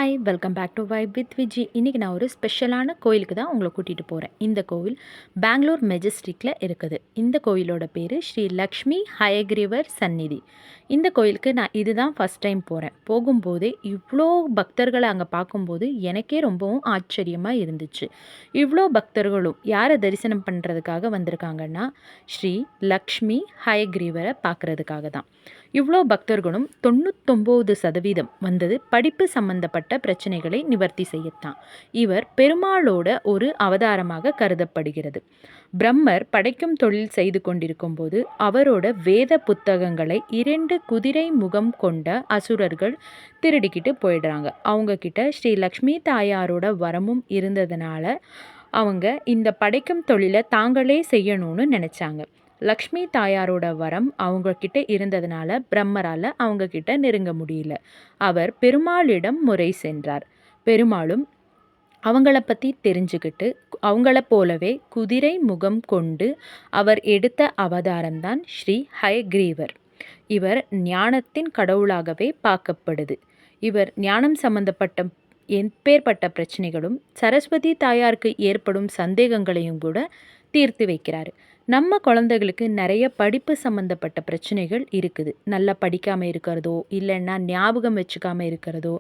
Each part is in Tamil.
Hi welcome back to vibe with Viji. இன்றைக்கி நான் ஒரு ஸ்பெஷலான கோயிலுக்கு தான் உங்களை கூட்டிகிட்டு போகிறேன். இந்த கோவில் பெங்களூர் மெஜஸ்டிக்கில் இருக்குது. இந்த கோயிலோட பேர் ஸ்ரீ லக்ஷ்மி ஹயக்ரீவர் சந்நிதி. இந்த கோயிலுக்கு நான் இதுதான் ஃபஸ்ட் டைம் போகிறேன். போகும்போதே இவ்வளோ பக்தர்களை அங்கே பார்க்கும்போது எனக்கே ரொம்பவும் ஆச்சரியமாக இருந்துச்சு. இவ்வளோ பக்தர்களும் யாரை தரிசனம் பண்ணுறதுக்காக வந்திருக்காங்கன்னா ஸ்ரீ லக்ஷ்மி ஹயக்ரீவரை பார்க்குறதுக்காக தான். இவ்வளோ பக்தர்களும் 99% வந்தது படிப்பு சம்பந்தப்பட்ட பிரச்சனைகளை நிவர்த்தி செய்யத்தான். இவர் பெருமாளோட ஒரு அவதாரமாக கருதப்படுகிறது. பிரம்மர் படைக்கும் தொழில் செய்து கொண்டிருக்கும் போது அவரோட வேத புத்தகங்களை 2 குதிரை முகம் கொண்ட அசுரர்கள் திருடிக்கிட்டு போயிடுறாங்க. அவங்க கிட்ட ஸ்ரீ லக்ஷ்மி தாயாரோட வரமும் இருந்ததுனால அவங்க இந்த படைக்கும் தொழிலை தாங்களே செய்யணும்னு நினச்சாங்க. லக்ஷ்மி தாயாரோட வரம் அவங்க கிட்ட இருந்ததுனால பிரம்மரால் அவங்க கிட்ட நெருங்க முடியல. அவர் பெருமாளிடம் முறை சென்றார். பெருமாளும் அவங்கள பற்றி தெரிஞ்சுக்கிட்டு அவங்கள போலவே குதிரை முகம் கொண்டு அவர் எடுத்த அவதாரம்தான் ஸ்ரீ ஹயக்ரீவர். இவர் ஞானத்தின் கடவுளாகவே பார்க்கப்படுது. இவர் ஞானம் சம்பந்தப்பட்ட எப்பேற்பட்ட பிரச்சனைகளும் சரஸ்வதி தாயாருக்கு ஏற்படும் சந்தேகங்களையும் கூட தீர்த்து வைக்கிறாரு. நம்ம குழந்தைகளுக்கு நிறைய படிப்பு சம்மந்தப்பட்ட பிரச்சனைகள் இருக்குது. நல்லா படிக்காமல் இருக்கிறதோ இல்லைன்னா ஞாபகம் வச்சுக்காமல் இருக்கிறதோ,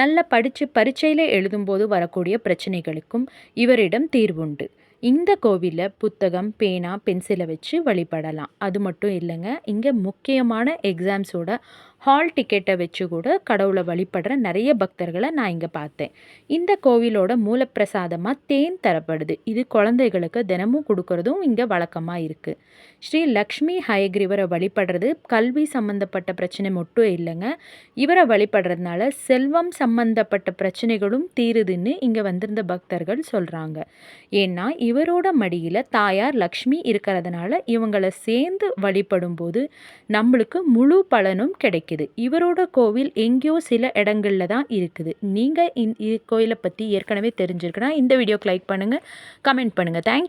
நல்லா படித்து பரீட்சையில் எழுதும்போது வரக்கூடிய பிரச்சனைகளுக்கும் இவரிடம் தீர்வுண்டு. இந்த கோவிலில் புத்தகம், பேனா, பென்சிலை வச்சு வழிபடலாம். அது மட்டும் இல்லைங்க, இங்கே முக்கியமான எக்ஸாம்ஸோட ஹால் டிக்கெட்டை வச்சு கூட கடவுளை வழிபடுற நிறைய பக்தர்களை நான் இங்கே பார்த்தேன். இந்த கோவிலோட மூலப்பிரசாதமாக தேன் தரப்படுது. இது குழந்தைகளுக்கு தினமும் கொடுக்கறதும் இங்கே வழக்கமாக இருக்குது. ஸ்ரீ லக்ஷ்மி ஹயக்ரீவரை வழிபடுறது கல்வி சம்மந்தப்பட்ட பிரச்சனை மட்டும் இல்லைங்க, இவரை வழிபடுறதுனால செல்வம் சம்மந்தப்பட்ட பிரச்சனைகளும் தீருதுன்னு இங்கே வந்திருந்த பக்தர்கள் சொல்கிறாங்க. ஏன்னா இவரோட மடியில் தாயார் லக்ஷ்மி இருக்கிறதுனால இவங்களை சேர்ந்து வழிபடும் போது நம்மளுக்கு முழு பலனும் கிடைக்குது. இவரோட கோவில் எங்கேயோ சில இடங்களில் தான் இருக்குது. நீங்கள் கோயிலை பற்றி ஏற்கனவே தெரிஞ்சிருக்குன்னா இந்த வீடியோக்கு லைக் பண்ணுங்கள், கமெண்ட் பண்ணுங்கள். தேங்க்யூ.